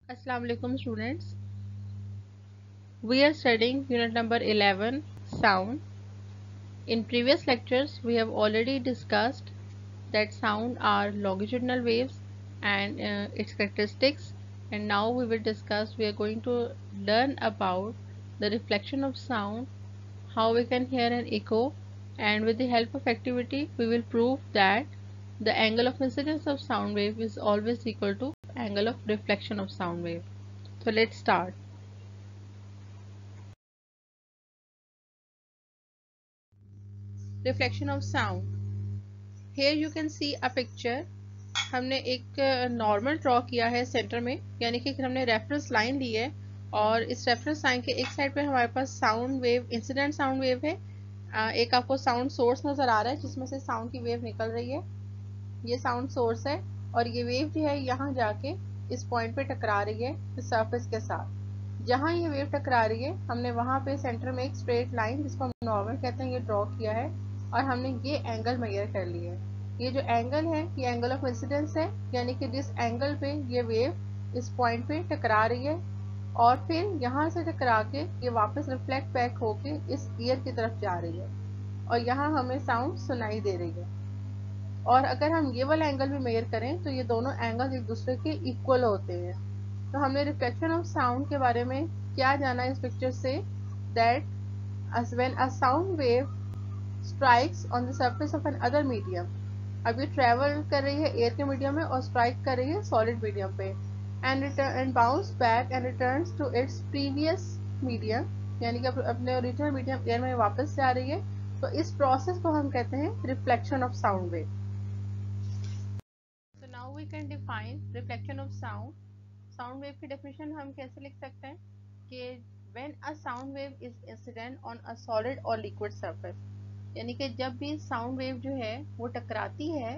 Assalamu alaikum students. We are studying unit number 11 sound. In previous lectures we have already discussed that sound are longitudinal waves and its characteristics, and now we are going to learn about the reflection of sound, how we can hear an echo, and with the help of activity we will prove that the angle of incidence of sound wave is always equal to angle of reflection of sound wave. So let's start. Reflection of sound. Here you can see a picture. हमने एक normal draw किया है centre में, यानी कि हमने reference line ली है और इस रेफरेंस लाइन के एक साइड पे हमारे पास sound wave, incident sound wave है। एक आपको साउंड सोर्स नज़र आ रहा है जिसमें से साउंड की वेव निकल रही है। ये साउंड सोर्स है और ये वेव जो है यहाँ जाके इस पॉइंट पे टकरा रही है इस सरफेस के साथ। जहाँ ये वेव टकरा रही है हमने वहाँ पे सेंटर में एक स्ट्रेट लाइन, जिसको हम नॉर्मल कहते हैं, ये ड्रॉ किया है और हमने ये एंगल मेजर कर लिया है। ये जो एंगल है ये एंगल ऑफ इंसिडेंस है, यानी कि जिस एंगल पे ये वेव इस पॉइंट पे टकरा रही है और फिर यहाँ से टकरा के ये वापस रिफ्लेक्ट बैक होके इस ईयर की तरफ जा रही है और यहाँ हमें साउंड सुनाई दे रही है। और अगर हम ये वाला एंगल भी मेजर करें तो ये दोनों एंगल एक दूसरे के इक्वल होते हैं। तो हमने रिफ्लेक्शन ऑफ साउंड के बारे में क्या जाना इस पिक्चर से, that as when a sound wave strikes on the surface of another medium, अब ये ट्रेवल कर रही है एयर के मीडियम में और स्ट्राइक कर रही है सॉलिड मीडियम पे, and bounce back and returns to its previous medium, यानी कि अपने ओरिजिनल मीडियम एयर में वापस से आ रही है। तो इस प्रोसेस को हम कहते हैं reflection of sound wave. So now we can define reflection of sound. Sound wave की definition हम कैसे लिख सकते हैं कि when a sound wave is incident on a solid or liquid surface, यानी कि जब भी साउंड वेव जो है वो टकराती है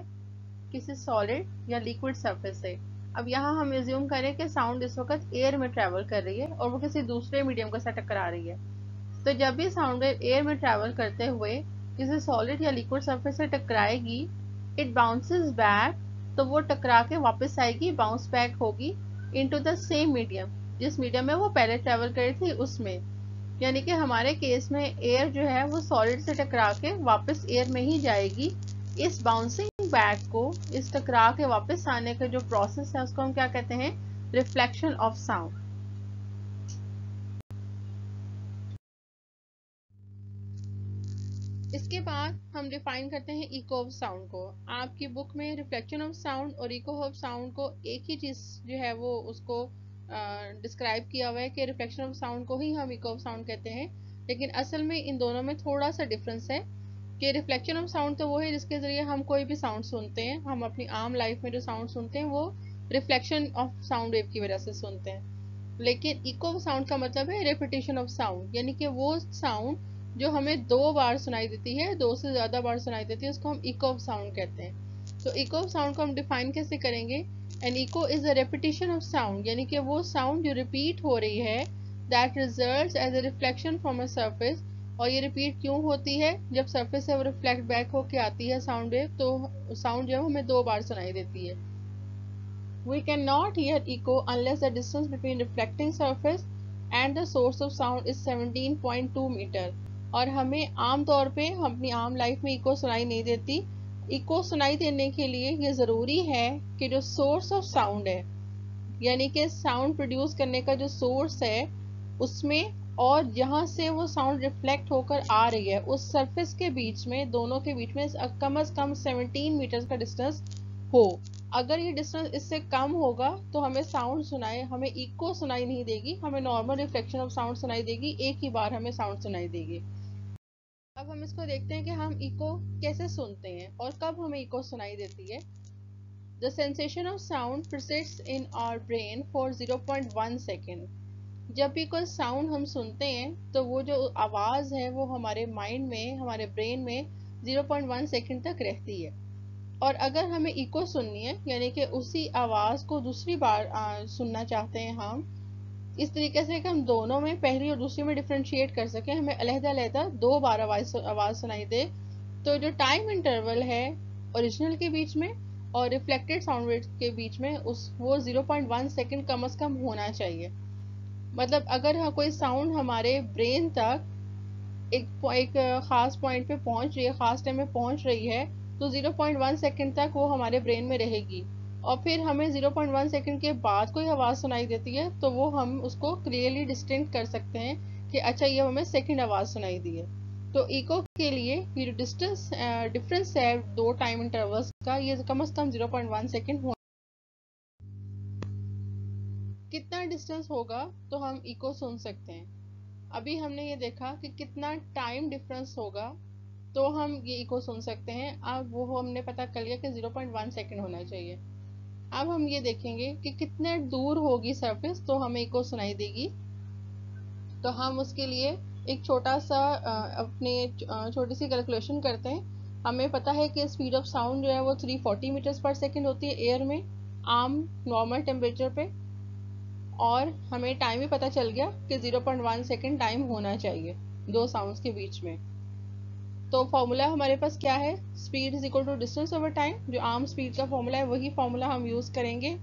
किसी सॉलिड या लिक्विड सरफेस से। अब यहाँ हम एज्यूम करें कि साउंड इस वक्त एयर में ट्रेवल कर रही है और वो किसी दूसरे मीडियम के साथ टकरा रही है। तो जब भी साउंड वेव एयर में ट्रेवल करते हुए किसी सॉलिड या लिक्विड सरफेस से टकराएगी, इट बाउंसेस बैक, तो वो टकरा के वापस आएगी, बाउंस बैक होगी इनटू द सेम मीडियम, जिस मीडियम में वो पहले ट्रेवल करी थी उसमें। यानी कि हमारे केस में एयर जो है वो सॉलिड से टकरा के वापस एयर में ही जाएगी। इस बाउंसिंग बैक को, इस टकरा के वापस आने का जो प्रोसेस है उसको हम क्या कहते हैं, रिफ्लेक्शन ऑफ साउंड। इसके बाद हम डिफाइन करते हैं इको ऑफ साउंड को। आपकी बुक में रिफ्लेक्शन ऑफ साउंड और इको ऑफ साउंड को एक ही चीज जो है वो उसको डिस्क्राइब किया हुआ है कि रिफ्लेक्शन ऑफ साउंड को ही हम इको ऑफ साउंड कहते हैं, लेकिन असल में इन दोनों में थोड़ा सा डिफरेंस है कि रिफ्लेक्शन ऑफ साउंड तो वो है जिसके जरिए हम कोई भी साउंड सुनते हैं, हम अपनी आम लाइफ में जो साउंड सुनते हैं वो रिफ्लेक्शन ऑफ साउंड वेव की वजह से सुनते हैं। लेकिन इको ऑफ साउंड का मतलब है रेपिटेशन ऑफ साउंड, यानी कि वो साउंड जो हमें 2 बार सुनाई देती है, 2 से ज्यादा बार सुनाई देती है, उसको हम इको ऑफ साउंड कहते हैं। तो इको ऑफ साउंड को हम डिफाइन कैसे करेंगे, an echo is a repetition of sound, यानी कि वो साउंड जो रिपीट हो रही है, that results as a reflection from a surface. और ये रिपीट क्यों होती है, जब सरफेस से वो रिफ्लेक्ट बैक होके आती है साउंड वेव, तो साउंड जो है हमें 2 बार सुनाई देती है। We cannot hear echo unless the distance between reflecting surface and the source of sound is 17.2 metre. और हमें आम तौर पे हम अपनी आम लाइफ में इको सुनाई नहीं देती। इको सुनाई देने के लिए ये ज़रूरी है कि जो सोर्स ऑफ साउंड है, यानी कि साउंड प्रोड्यूस करने का जो सोर्स है उसमें और जहाँ से वो साउंड रिफ्लेक्ट होकर आ रही है उस सरफेस के बीच में, दोनों के बीच में कम से कम 17 मीटर का डिस्टेंस हो। अगर ये डिस्टेंस इससे कम होगा तो हमें साउंड सुनाए, हमें इको सुनाई नहीं देगी, हमें नॉर्मल रिफ्लेक्शन ऑफ साउंड सुनाई देगी, एक ही बार हमें साउंड सुनाई देगी। अब हम इसको देखते हैं कि हम इको कैसे सुनते हैं और कब हमें इको सुनाई देती है। The sensation of sound persists in our brain for 0.1 second. जब भी कोई साउंड हम सुनते हैं तो वो जो आवाज़ है वो हमारे माइंड में, हमारे ब्रेन में 0.1 सेकंड तक रहती है। और अगर हमें इको सुननी है, यानी कि उसी आवाज़ को दूसरी बार सुनना चाहते हैं हम, इस तरीके से कि हम दोनों में, पहली और दूसरी में डिफ्रेंशिएट कर सकें, हमें अलग-अलग 2 बार आवाज़ सुनाई दे, तो जो टाइम इंटरवल है ओरिजिनल के बीच में और रिफ्लेक्टेड साउंड वेव के बीच में उस वो 0.1 सेकेंड कम से कम होना चाहिए। मतलब अगर कोई साउंड हमारे ब्रेन तक एक खास पॉइंट पे पहुंच रही है, खास टाइम में पहुंच रही है, तो 0.1 सेकेंड तक वो हमारे ब्रेन में रहेगी। और फिर हमें 0.1 सेकेंड के बाद कोई आवाज सुनाई देती है तो वो हम उसको क्लियरली डिस्टिंक्ट कर सकते हैं कि अच्छा ये हमें सेकेंड आवाज सुनाई दी है। तो इको के लिए ये जो डिस्टेंस डिफरेंस है दो टाइम इंटरवल्स का, ये कम से कम 0.1 सेकेंड हो। कितना डिस्टेंस होगा तो हम इको सुन सकते हैं। अभी हमने ये देखा कि कितना टाइम डिफरेंस होगा तो हम ये इको सुन सकते हैं। अब वो हमने पता कर लिया कि 0.1 सेकेंड होना चाहिए। अब हम ये देखेंगे कि कितने दूर होगी सरफेस तो हमें इको सुनाई देगी। तो हम उसके लिए एक छोटा सा अपने छोटी सी कैलकुलेशन करते हैं। हमें पता है कि स्पीड ऑफ साउंड जो है वो 340 मीटर्स पर सेकेंड होती है एयर में, आम नॉर्मल टेम्परेचर पे। और हमें टाइम भी पता चल गया कि 0.1 सेकेंड टाइम होना चाहिए दो साउंड्स के बीच में। तो फॉर्मूला हमारे पास क्या है, speed is equal to distance over time. जो आम स्पीड का फॉर्मूला है वही फॉर्मूला हम यूज करेंगे।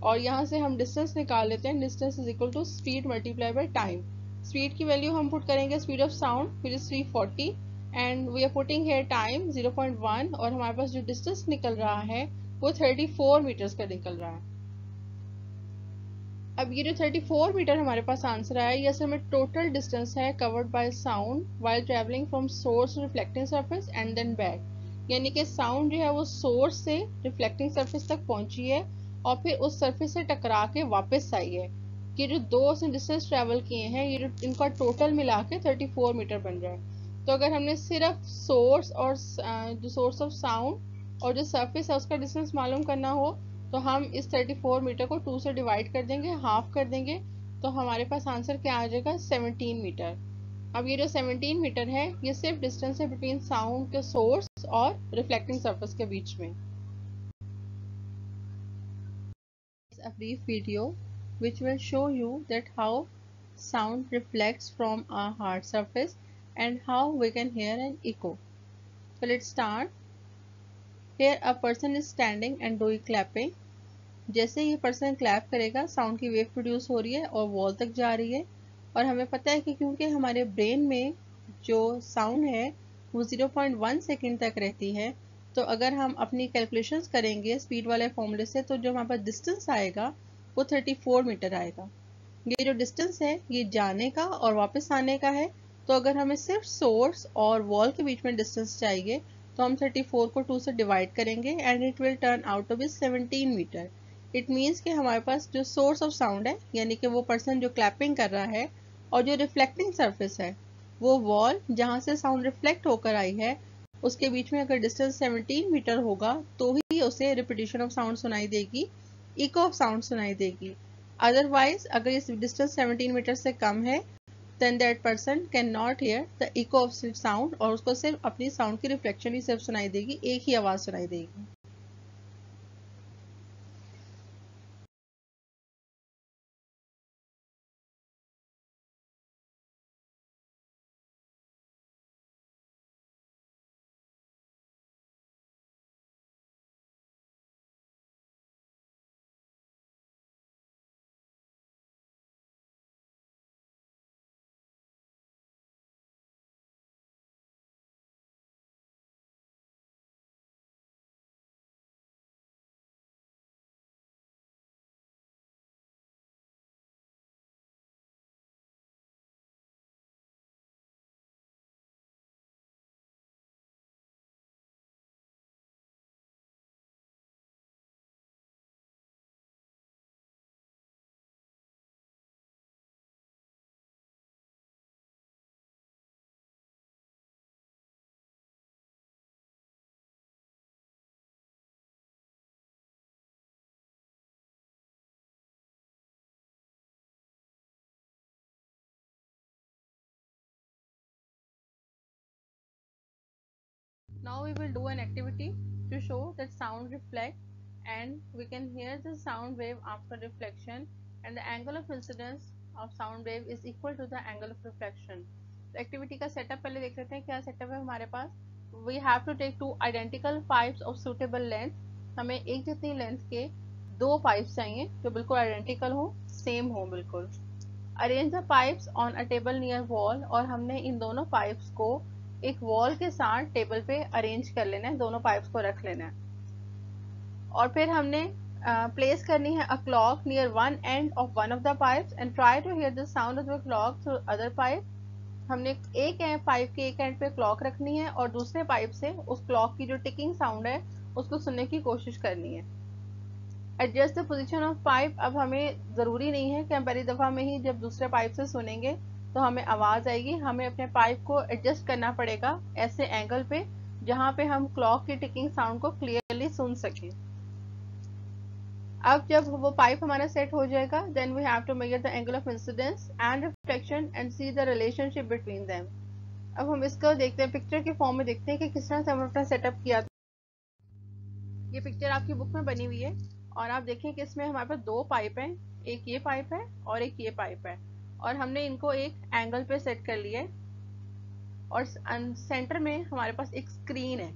और यहाँ से हम डिस्टेंस निकाल लेते हैं, distance is equal to speed multiply by time. Speed की वैल्यू हम पुट करेंगे speed of sound which is 340 and we are putting here time 0.1 और हमारे पास जो डिस्टेंस निकल रहा है वो 34 मीटर्स का निकल रहा है। अब ये जो 34 मीटर हमारे पास आंसर आया, ये असल में टोटल डिस्टेंस है covered by sound while travelling from source reflecting surface and then back. यानी कि साउंड जो है वो सोर्स से रिफ्लेक्टिंग सरफेस तक पहुंची है और फिर उस सरफेस से टकरा के वापस आई है। ये जो दो से डिस्टेंस ट्रेवल किए हैं, ये जो इनका टोटल मिला के 34 मीटर बन रहा है। तो अगर हमने सिर्फ सोर्स और जो सोर्स ऑफ साउंड और जो सरफेस है उसका डिस्टेंस मालूम करना हो तो हम इस 34 मीटर को 2 से डिवाइड कर देंगे, हाफ कर देंगे। तो हमारे पास आंसर क्या आ जाएगा, 17 मीटर। अब ये जो 17 मीटर है ये सिर्फ डिस्टेंस है बिटवीन साउंड के सोर्स और रिफ्लेक्टिंग सरफेस के बीच में। A brief video which will show you that how sound reflects from a hard surface and how we can hear an echo. So let's start. Here a person is standing and doing clapping. जैसे ये person clap करेगा sound की wave produce हो रही है और wall तक जा रही है। और हमें पता है कि क्योंकि हमारे ब्रेन में जो साउंड है वो 0.1 सेकेंड तक रहती है, तो अगर हम अपनी कैलकुलेशंस करेंगे स्पीड वाले फॉर्मूले से तो जो हमारे पास डिस्टेंस आएगा वो 34 मीटर आएगा। ये जो डिस्टेंस है ये जाने का और वापस आने का है। तो अगर हमें सिर्फ सोर्स और वॉल के बीच में डिस्टेंस चाहिए तो हम 34 को 2 से डिवाइड करेंगे and it will turn out to be 17 metre. It means कि हमारे पास जो सोर्स ऑफ साउंड है यानी कि वो पर्सन जो क्लैपिंग कर रहा है और जो रिफ्लेक्टिंग सरफेस है वो वॉल जहाँ से साउंड रिफ्लेक्ट होकर आई है उसके बीच में अगर डिस्टेंस 17 मीटर होगा तो ही उसे रिपीटिशन ऑफ साउंड सुनाई देगी, इको ऑफ साउंड सुनाई देगी। अदरवाइज अगर इस डिस्टेंस 17 मीटर से कम है then that person cannot hear the echo of sound और उसको सिर्फ अपनी साउंड की रिफ्लेक्शन ही सिर्फ सुनाई देगी, एक ही आवाज सुनाई देगी। Now we will do an activity to show that sound reflect and we can hear the sound wave after reflection and the angle of incidence of sound wave is equal to the angle of reflection. तो activity का setup पहले देख लेते हैं क्या setup है हमारे पास। We have to take two identical pipes of suitable length हमें एक जितनी लेंथ के 2 पाइप्स चाहिए जो बिल्कुल आइडेंटिकल हो, सेम हो बिल्कुल। Arrange the pipes on a table near wall, और हमने इन दोनों पाइप्स को एक वॉल के साथ टेबल पे अरेंज कर लेना है, दोनों पाइप्स को रख लेना है। और फिर हमने प्लेस करनी है a clock near one end of one of the pipes and try to hear the sound of the clock through other pipe. हमने एक पाइप के एक एंड पे क्लॉक रखनी है और दूसरे पाइप से उस क्लॉक की जो टिकिंग साउंड है उसको सुनने की कोशिश करनी है। Adjust the position of pipe, अब हमें जरूरी नहीं है कि हम पहली दफा में ही जब दूसरे पाइप से सुनेंगे तो हमें आवाज आएगी, हमें अपने पाइप को एडजस्ट करना पड़ेगा ऐसे एंगल पे जहां पे हम क्लॉक की टिकिंग साउंड को क्लियरली सुन सकें। अब जब वो पाइप हमारा सेट हो जाएगा, then we have to measure the angle of incidence and reflection and see the relationship between them. अब हम इसको देखते हैं, पिक्चर के फॉर्म में देखते हैं कि किस तरह से हमने अपना सेटअप किया था। ये पिक्चर आपकी बुक में बनी हुई है और आप देखें कि इसमें हमारे पास 2 पाइप हैं, एक ये पाइप है और एक ये पाइप है, और हमने इनको एक एंगल पे सेट कर लिया है और सेंटर में हमारे पास एक स्क्रीन है।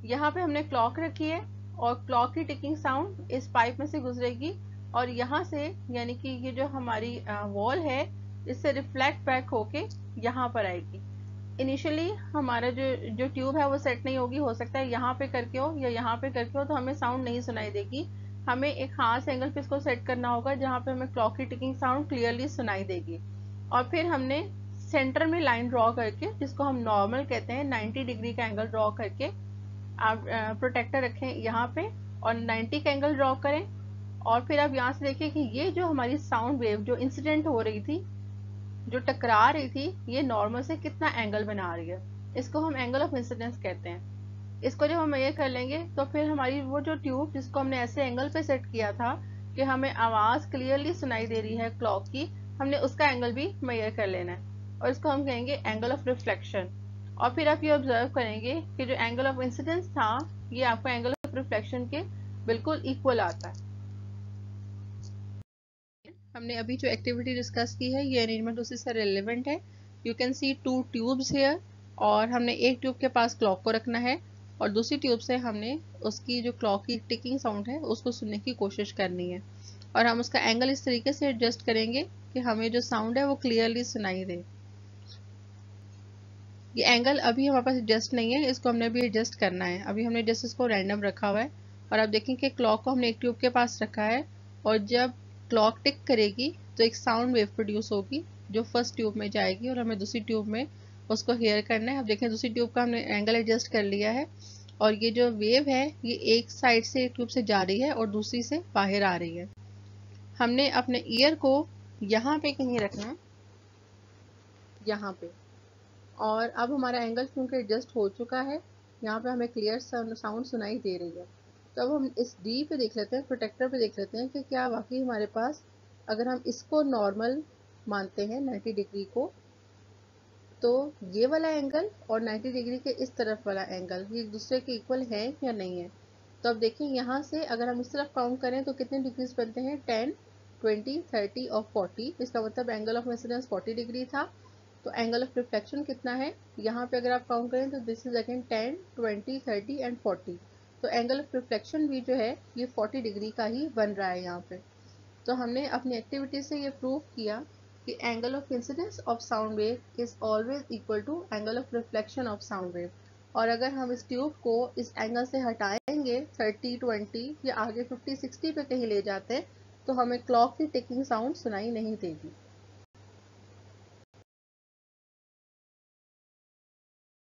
यहाँ पे हमने क्लॉक रखी है और क्लॉक की टिकिंग साउंड इस पाइप में से गुजरेगी और यहाँ से, यानी कि ये जो हमारी वॉल है, इससे रिफ्लेक्ट बैक होके यहाँ पर आएगी। इनिशियली हमारा जो जो ट्यूब है वो सेट नहीं होगी, हो सकता है यहाँ पे करके हो या यहाँ पे करके हो, तो हमें साउंड नहीं सुनाई देगी। हमें एक खास एंगल पे इसको सेट करना होगा जहाँ पे हमें क्लॉक की टिकिंग साउंड क्लियरली सुनाई देगी। और फिर हमने सेंटर में लाइन ड्रॉ करके, जिसको हम नॉर्मल कहते हैं, 90 डिग्री का एंगल ड्रॉ करके आप प्रोटेक्टर रखें यहाँ पे और 90 का एंगल ड्रॉ करें। और फिर आप यहाँ से देखिए कि ये जो हमारी साउंड वेव जो इंसिडेंट हो रही थी, जो टकरा रही थी, ये नॉर्मल से कितना एंगल बना रही है, इसको हम एंगल ऑफ इंसिडेंस कहते हैं। इसको जब हम ये कर लेंगे तो फिर हमारी वो जो ट्यूब जिसको हमने ऐसे एंगल पे सेट किया था कि हमें आवाज क्लियरली सुनाई दे रही है क्लॉक की, हमने उसका एंगल भी मेजर कर लेना है और इसको हम कहेंगे एंगल ऑफ रिफ्लेक्शन। और फिर आप ये ऑब्जर्व करेंगे कि जो एंगल ऑफ इंसिडेंस था ये आपको एंगल ऑफ रिफ्लेक्शन के बिल्कुल इक्वल आता है। हमने अभी जो एक्टिविटी डिस्कस की है ये अरेंजमेंट उसी से रिलेवेंट है। You can see 2 tubes here, और हमने एक ट्यूब के पास क्लॉक को रखना है और दूसरी ट्यूब से हमने उसकी जो क्लॉक की टिकिंग साउंड है उसको सुनने की कोशिश करनी है और हम उसका एंगल इस तरीके से एडजस्ट करेंगे कि हमें जो साउंड है वो क्लियरली सुनाई दे। ये एंगल अभी हमारे पास एडजस्ट नहीं है, इसको हमने अभी एडजस्ट करना है। अभी हमने जस्ट इसको रैंडम रखा हुआ है और आप देखें कि क्लॉक को हमने एक ट्यूब के पास रखा है और जब क्लॉक टिक करेगी तो एक साउंड वेव प्रोड्यूस होगी जो फर्स्ट ट्यूब में जाएगी और हमें दूसरी ट्यूब में उसको हेयर करना है। अब देखें दूसरी ट्यूब का हमने एंगल एडजस्ट कर लिया है और ये जो वेव है ये एक साइड से एक ट्यूब से जा रही है और दूसरी से बाहर आ रही है। हमने अपने ईयर को यहाँ पे कहीं रखना है, यहाँ पे, और अब हमारा एंगल क्योंकि एडजस्ट हो चुका है, यहाँ पे हमें क्लियर साउंड सुनाई दे रही है। तो अब हम इस डी पे देख लेते हैं, प्रोटेक्टर पे देख लेते हैं कि क्या वाकई हमारे पास, अगर हम इसको नॉर्मल मानते हैं 90 डिग्री को, तो ये वाला एंगल और 90 डिग्री के इस तरफ वाला एंगल ये एक दूसरे के इक्वल है या नहीं है। तो अब देखिए यहाँ से अगर हम इस तरफ काउंट करें तो कितने डिग्रीज बनते हैं, 10, 20, 30 और 40। इसका मतलब एंगल ऑफ इंसिडेंस 40 डिग्री था। तो एंगल ऑफ रिफ्लेक्शन कितना है, यहाँ पे अगर आप काउंट करें तो दिस इज अगेन 10, 20, 30 एंड 40। तो एंगल ऑफ रिफ्लेक्शन भी जो है ये 40 डिग्री का ही बन रहा है यहाँ पे। तो हमने अपनी एक्टिविटी से ये प्रूव किया कि angle of incidence of sound wave is always equal to angle of reflection of sound wave. और अगर हम इस ट्यूब को इस एंगल से हटाएंगे 30, 20 या आगे 50, 60 पे कहीं ले जाते हैं तो हमें क्लॉक की टिकिंग साउंड सुनाई नहीं देगी।